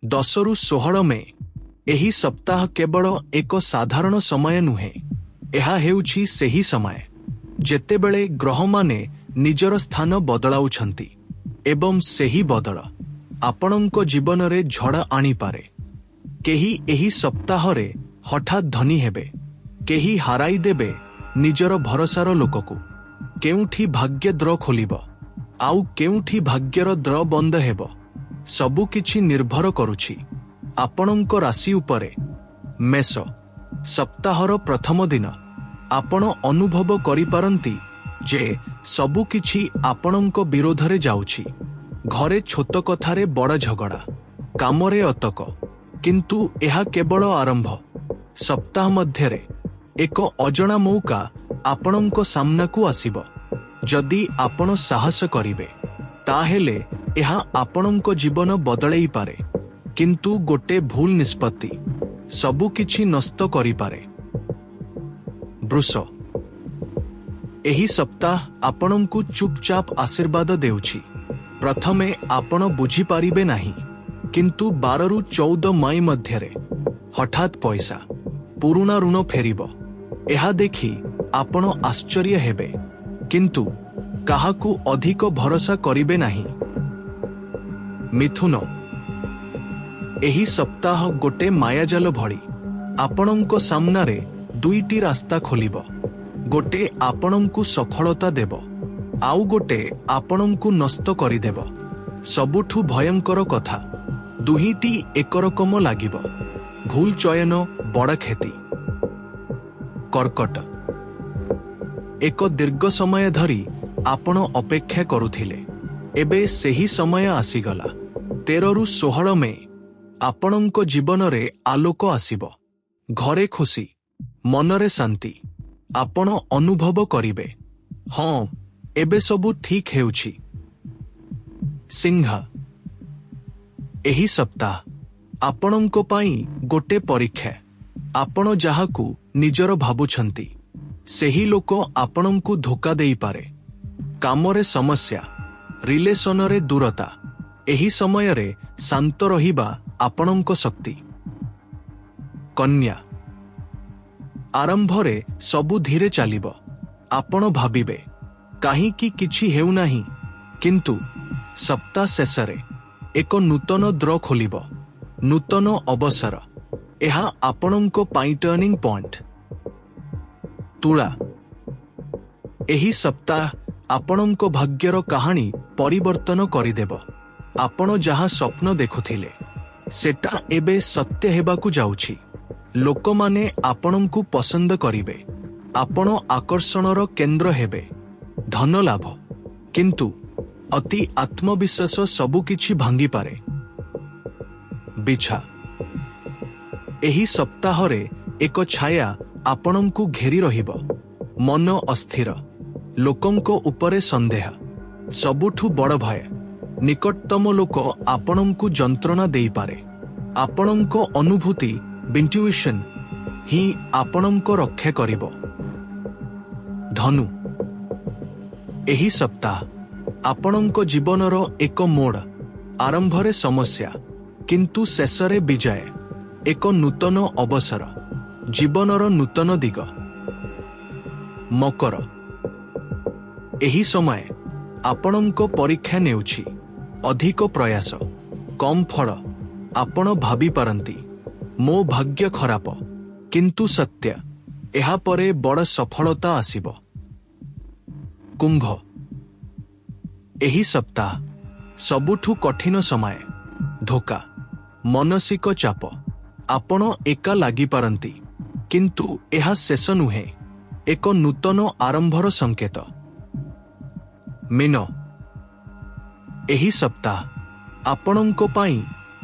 10 ରୁ 16 ମେ ଏହି ସପ୍ତାହ କେବଳ ଏକ ସାଧାରଣ ସମୟ ନୁହେଁ। ଏହା ହେଉଛି ସେହି ସମୟ ଯେତେବେଳେ ଗ୍ରହମାନେ ନିଜର ସ୍ଥାନ ବଦଳାଉଛନ୍ତି ଏବଂ ସେହି ବଦଳ ଆପଣଙ୍କ ଜୀବନରେ ଝଡ଼ ଆଣିପାରେ। କେହି ଏହି ସପ୍ତାହରେ ହଠାତ୍ ଧନୀ ହେବେ, କେହି ହରାଇଦେବେ ନିଜର ଭରସାର ଲୋକକୁ। କେଉଁଠି ଭାଗ୍ୟ ଦ୍ର ଖୋଲିବ ଆଉ କେଉଁଠି ଭାଗ୍ୟର ଦ୍ର ବନ୍ଦ ହେବ, ସବୁକିଛି ନିର୍ଭର କରୁଛି ଆପଣଙ୍କ ରାଶି ଉପରେ। ମେଷ, ସପ୍ତାହର ପ୍ରଥମ ଦିନ ଆପଣ ଅନୁଭବ କରିପାରନ୍ତି ଯେ ସବୁକିଛି ଆପଣଙ୍କ ବିରୋଧରେ ଯାଉଛି। ଘରେ ଛୋଟ କଥାରେ ବଡ଼ ଝଗଡ଼ା, କାମରେ ଅଟକ, କିନ୍ତୁ ଏହା କେବଳ ଆରମ୍ଭ। ସପ୍ତାହ ମଧ୍ୟରେ ଏକ ଅଜଣା ମୌକା ଆପଣଙ୍କ ସାମ୍ନାକୁ ଆସିବ। ଯଦି ଆପଣ ସାହସ କରିବେ ତାହେଲେ ଏହା ଆପଣଙ୍କ ଜୀବନ ବଦଳେଇ ପାରେ, କିନ୍ତୁ ଗୋଟେ ଭୁଲ ନିଷ୍ପତ୍ତି ସବୁକିଛି ନଷ୍ଟ କରିପାରେ। ବୃଷ, ଏହି ସପ୍ତାହ ଆପଣଙ୍କୁ ଚୁପଚାପ ଆଶୀର୍ବାଦ ଦେଉଛି। ପ୍ରଥମେ ଆପଣ ବୁଝିପାରିବେ ନାହିଁ, କିନ୍ତୁ 12 ରୁ 14 ମଇ ମଧ୍ୟରେ ହଠାତ୍ ପଇସା, ପୁରୁଣା ଋଣ ଫେରିବ। ଏହା ଦେଖି ଆପଣ ଆଶ୍ଚର୍ଯ୍ୟ ହେବେ, କିନ୍ତୁ କାହାକୁ ଅଧିକ ଭରସା କରିବେ ନାହିଁ। ମିଥୁନ, ଏହି ସପ୍ତାହ ଗୋଟେ ମାୟାଜାଲ ଭଳି। ଆପଣଙ୍କ ସାମ୍ନାରେ ଦୁଇଟି ରାସ୍ତା ଖୋଲିବ। ଗୋଟେ ଆପଣଙ୍କୁ ସଫଳତା ଦେବ, ଆଉ ଗୋଟେ ଆପଣଙ୍କୁ ନଷ୍ଟ କରିଦେବ। ସବୁଠୁ ଭୟଙ୍କର କଥା, ଦୁହିଁଟି ଏକରକମ ଲାଗିବ। ଭୁଲ ଚୟନ ବଡ଼ କ୍ଷତି। କର୍କଟ, ଏକ ଦୀର୍ଘ ସମୟ ଧରି ଆପଣ ଅପେକ୍ଷା କରୁଥିଲେ, ଏବେ ସେହି ସମୟ ଆସିଗଲା। 13 ରୁ 16 ମେ ଆପଣଙ୍କ ଜୀବନରେ ଆଲୋକ ଆସିବ। ଘରେ ଖୁସି, ମନରେ ଶାନ୍ତି। ଆପଣ ଅନୁଭବ କରିବେ, ହଁ, ଏବେ ସବୁ ଠିକ୍ ହେଉଛି। ସିଂହ, ଏହି ସପ୍ତାହ ଆପଣଙ୍କ ପାଇଁ ଗୋଟେ ପରୀକ୍ଷା। ଆପଣ ଯାହାକୁ ନିଜର ଭାବୁଛନ୍ତି ସେହି ଲୋକ ଆପଣଙ୍କୁ ଧୋକା ଦେଇପାରେ। କାମରେ ସମସ୍ୟା, ରିଲେସନରେ ଦୂରତା। ଏହି ସମୟରେ ଶାନ୍ତ ରହିବା ଆପଣଙ୍କ ଶକ୍ତି। କନ୍ୟା, ଆରମ୍ଭରେ ସବୁ ଧୀରେ ଚାଲିବ। ଆପଣ ଭାବିବେ କାହିଁକି କିଛି ହେଉନାହିଁ, କିନ୍ତୁ ସପ୍ତାହ ଶେଷରେ ଏକ ନୂତନ ଦ୍ର ଖୋଲିବ, ନୂତନ ଅବସର। ଏହା ଆପଣଙ୍କ ପାଇଁ ଟର୍ଣ୍ଣିଂ ପଏଣ୍ଟ। ତୁଳା, ଏହି ସପ୍ତାହ ଆପଣଙ୍କ ଭାଗ୍ୟର କାହାଣୀ ପରିବର୍ତ୍ତନ କରିଦେବ। ଆପଣ ଯାହା ସ୍ୱପ୍ନ ଦେଖୁଥିଲେ ସେଟା ଏବେ ସତ୍ୟ ହେବାକୁ ଯାଉଛି। ଲୋକମାନେ ଆପଣଙ୍କୁ ପସନ୍ଦ କରିବେ, ଆପଣ ଆକର୍ଷଣର କେନ୍ଦ୍ର ହେବେ। ଧନ ଲାଭ, କିନ୍ତୁ ଅତି ଆତ୍ମବିଶ୍ୱାସ ସବୁକିଛି ଭାଙ୍ଗିପାରେ। ବିଛା, ଏହି ସପ୍ତାହରେ ଏକ ଛାୟା ଆପଣଙ୍କୁ ଘେରି ରହିବ। ମନ ଅସ୍ଥିର, ଲୋକଙ୍କ ଉପରେ ସନ୍ଦେହ, ସବୁଠୁ ବଡ଼ ଭୟ। ନିକଟତମ ଲୋକ ଆପଣଙ୍କୁ ଯନ୍ତ୍ରଣା ଦେଇପାରେ। ଆପଣଙ୍କ ଅନୁଭୂତି ଇଣ୍ଟୁଇସନ୍ ହିଁ ଆପଣଙ୍କ ରକ୍ଷା କରିବ। ଧନୁ, ଏହି ସପ୍ତାହ ଆପଣଙ୍କ ଜୀବନର ଏକ ମୋଡ଼। ଆରମ୍ଭରେ ସମସ୍ୟା, କିନ୍ତୁ ଶେଷରେ ବିଜୟ। ଏକ ନୂତନ ଅବସର, ଜୀବନର ନୂତନ ଦିଗ। ମକର, ଏହି ସମୟ ଆପଣଙ୍କ ପରୀକ୍ଷା ନେଉଛି। ଅଧିକ ପ୍ରୟାସ, କମ୍ ଫଳ। ଆପଣ ଭାବିପାରନ୍ତି ମୋ ଭାଗ୍ୟ ଖରାପ, କିନ୍ତୁ ସତ୍ୟ, ଏହାପରେ ବଡ଼ ସଫଳତା ଆସିବ। କୁମ୍ଭ, ଏହି ସପ୍ତାହ ସବୁଠୁ କଠିନ ସମୟ। ଧୋକା, ମାନସିକ ଚାପ। ଆପଣ ଏକା ଲାଗିପାରନ୍ତି, କିନ୍ତୁ ଏହା ଶେଷ ନୁହେଁ, ଏକ ନୂତନ ଆରମ୍ଭର ସଂକେତ। ମୀନ, ଏହି ସପ୍ତାହ ଆପଣଙ୍କ ପାଇଁ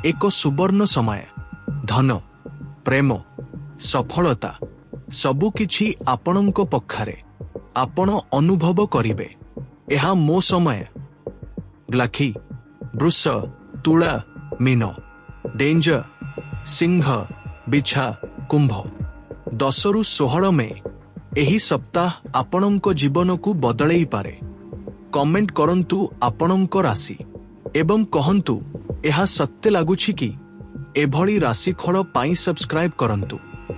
ଏକ ସୁବର୍ଣ୍ଣ ସମୟ। ଧନ, ପ୍ରେମ, ସଫଳତା, ସବୁକିଛି ଆପଣଙ୍କ ପକ୍ଷରେ। ଆପଣ ଅନୁଭବ କରିବେ ଏହା ମୋ ସମୟ। ଲାଖି, ବୃଷ, ତୁଳା, ମୀନ। ଡେଞ୍ଜର, ସିଂହ, ବିଛା, କୁମ୍ଭ। 10 ରୁ 16 ମେ ଏହି ସପ୍ତାହ ଆପଣଙ୍କ ଜୀବନକୁ ବଦଳେଇ ପାରେ। କମେଣ୍ଟ କରନ୍ତୁ ଆପଣଙ୍କ ରାଶି ଏବଂ କହନ୍ତୁ ଏହା ସତ୍ୟ ଲାଗୁଛି କି। ଏଭଳି ରାଶିଫଳ ପାଇଁ ସବସ୍କ୍ରାଇବ୍ କରନ୍ତୁ।